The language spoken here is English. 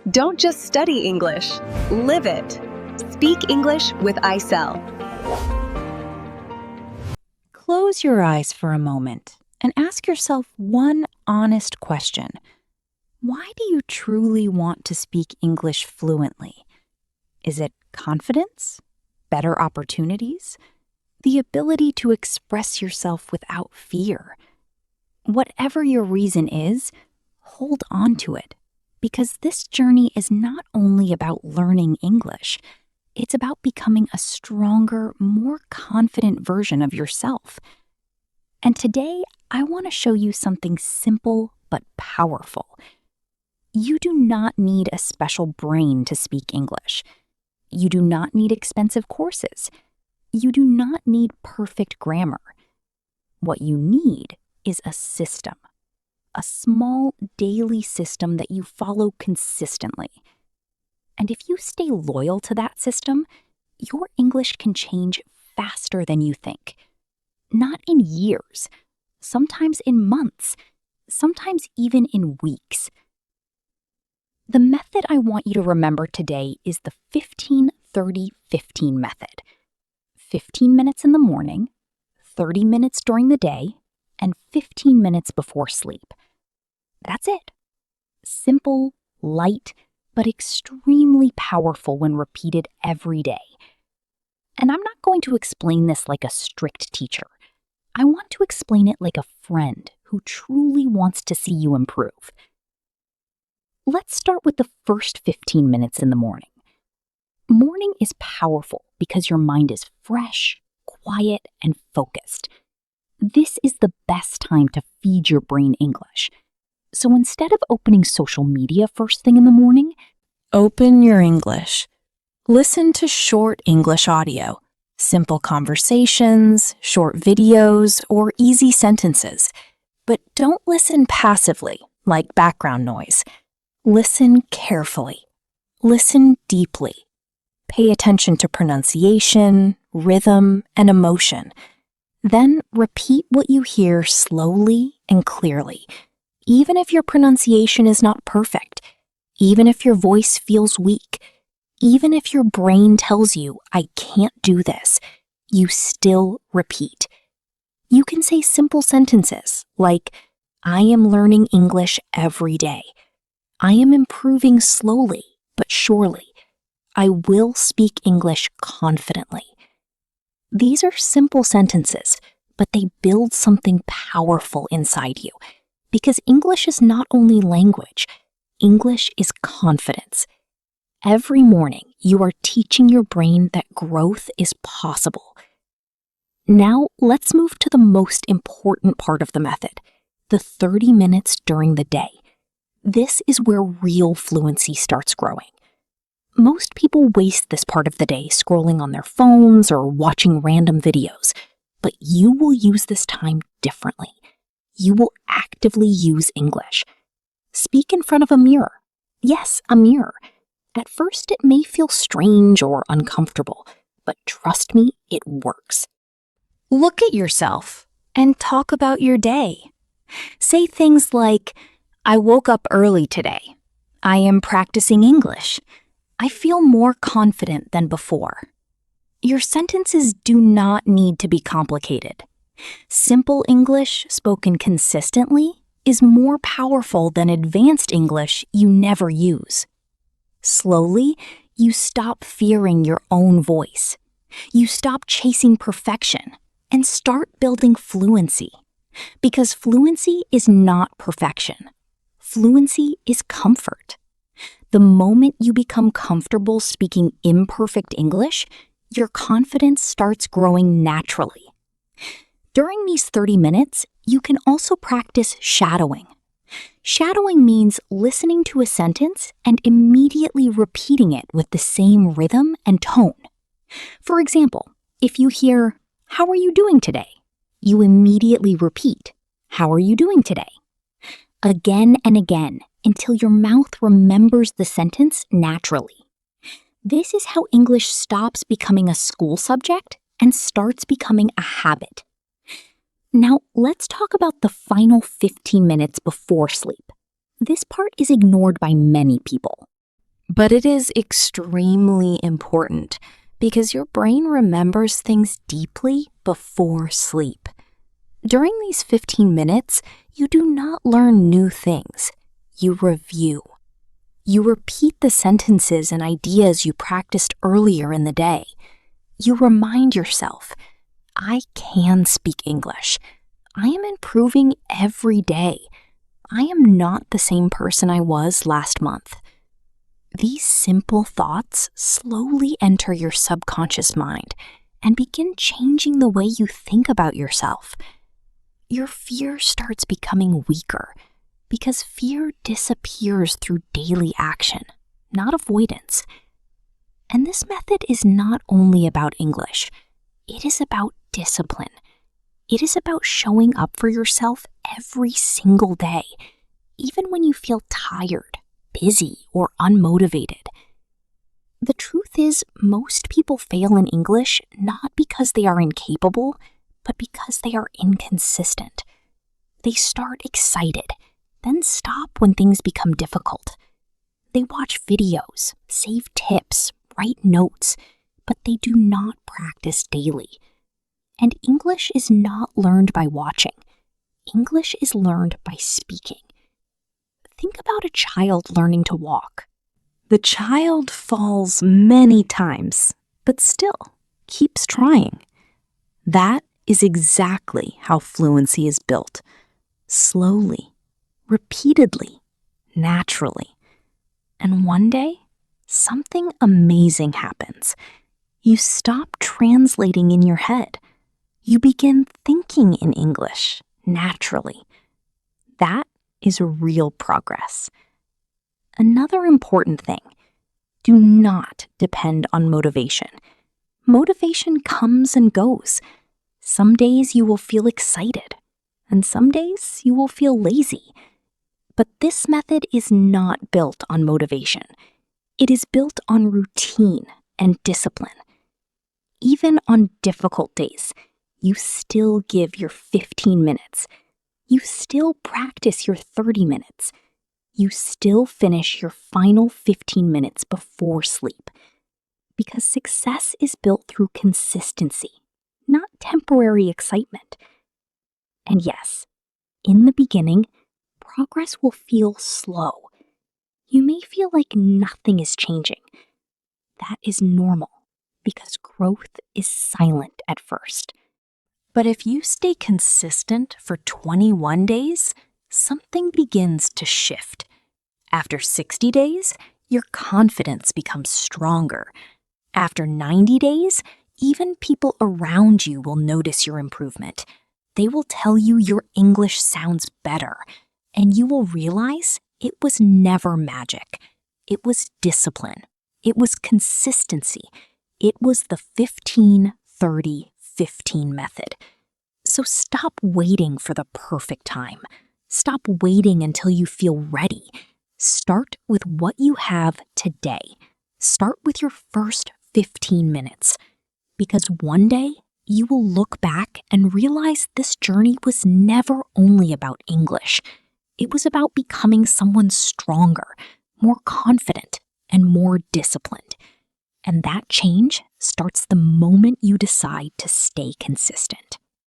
Don't just study English, live it. Speak English with ISEL. Close your eyes for a moment and ask yourself one honest question. Why do you truly want to speak English fluently? Is it confidence? Better opportunities? The ability to express yourself without fear? Whatever your reason is, hold on to it, because this journey is not only about learning English, it's about becoming a stronger, more confident version of yourself. And today, I want to show you something simple but powerful. You do not need a special brain to speak English. You do not need expensive courses. You do not need perfect grammar. What you need is a system, a small daily system that you follow consistently. And if you stay loyal to that system, your English can change faster than you think. Not in years, sometimes in months, sometimes even in weeks. The method I want you to remember today is the 15-30-15 method. 15 minutes in the morning, 30 minutes during the day, and 15 minutes before sleep. That's it. Simple, light, but extremely powerful when repeated every day. And I'm not going to explain this like a strict teacher. I want to explain it like a friend who truly wants to see you improve. Let's start with the first 15 minutes in the morning. Morning is powerful because your mind is fresh, quiet, and focused. This is the best time to feed your brain English. So instead of opening social media first thing in the morning, open your English. Listen to short English audio, simple conversations, short videos, or easy sentences. But don't listen passively, like background noise. Listen carefully. Listen deeply. Pay attention to pronunciation, rhythm, and emotion. Then repeat what you hear slowly and clearly, even if your pronunciation is not perfect, even if your voice feels weak, even if your brain tells you, I can't do this, you still repeat. You can say simple sentences like, I am learning English every day. I am improving slowly but surely. I will speak English confidently. These are simple sentences, but they build something powerful inside you. Because English is not only language, English is confidence. Every morning, you are teaching your brain that growth is possible. Now, let's move to the most important part of the method, the 30 minutes during the day. This is where real fluency starts growing. Most people waste this part of the day scrolling on their phones or watching random videos, but you will use this time differently. You will actively use English. Speak in front of a mirror. Yes, a mirror. At first, it may feel strange or uncomfortable, but trust me, it works. Look at yourself and talk about your day. Say things like, I woke up early today. I am practicing English. I feel more confident than before. Your sentences do not need to be complicated. Simple English spoken consistently is more powerful than advanced English you never use. Slowly, you stop fearing your own voice. You stop chasing perfection and start building fluency. Because fluency is not perfection. Fluency is comfort. The moment you become comfortable speaking imperfect English, your confidence starts growing naturally. During these 30 minutes, you can also practice shadowing. Shadowing means listening to a sentence and immediately repeating it with the same rhythm and tone. For example, if you hear, "How are you doing today?" you immediately repeat, "How are you doing today?" Again and again until your mouth remembers the sentence naturally. This is how English stops becoming a school subject and starts becoming a habit. Now, let's talk about the final 15 minutes before sleep. This part is ignored by many people. But it is extremely important because your brain remembers things deeply before sleep. During these 15 minutes, you do not learn new things. You review. You repeat the sentences and ideas you practiced earlier in the day. You remind yourself, I can speak English. I am improving every day. I am not the same person I was last month. These simple thoughts slowly enter your subconscious mind and begin changing the way you think about yourself. Your fear starts becoming weaker because fear disappears through daily action, not avoidance. And this method is not only about English, it is about discipline. It is about showing up for yourself every single day, even when you feel tired, busy, or unmotivated. The truth is, most people fail in English not because they are incapable, but because they are inconsistent. They start excited, then stop when things become difficult. They watch videos, save tips, write notes, but they do not practice daily. And English is not learned by watching. English is learned by speaking. Think about a child learning to walk. The child falls many times, but still keeps trying. That is exactly how fluency is built. Slowly, repeatedly, naturally. And one day, something amazing happens. You stop translating in your head. You begin thinking in English naturally. That is real progress. Another important thing, do not depend on motivation. Motivation comes and goes. Some days you will feel excited, and some days you will feel lazy. But this method is not built on motivation. It is built on routine and discipline. Even on difficult days, you still give your 15 minutes. You still practice your 30 minutes. You still finish your final 15 minutes before sleep. Because success is built through consistency, not temporary excitement. And yes, in the beginning, progress will feel slow. You may feel like nothing is changing. That is normal because growth is silent at first. But if you stay consistent for 21 days, something begins to shift. After 60 days, your confidence becomes stronger. After 90 days, even people around you will notice your improvement. They will tell you your English sounds better, and you will realize it was never magic. It was discipline. It was consistency. It was the 15-30-15 method. So stop waiting for the perfect time. Stop waiting until you feel ready. Start with what you have today. Start with your first 15 minutes. Because one day, you will look back and realize this journey was never only about English. It was about becoming someone stronger, more confident, and more disciplined. And that change starts the moment you decide to stay consistent.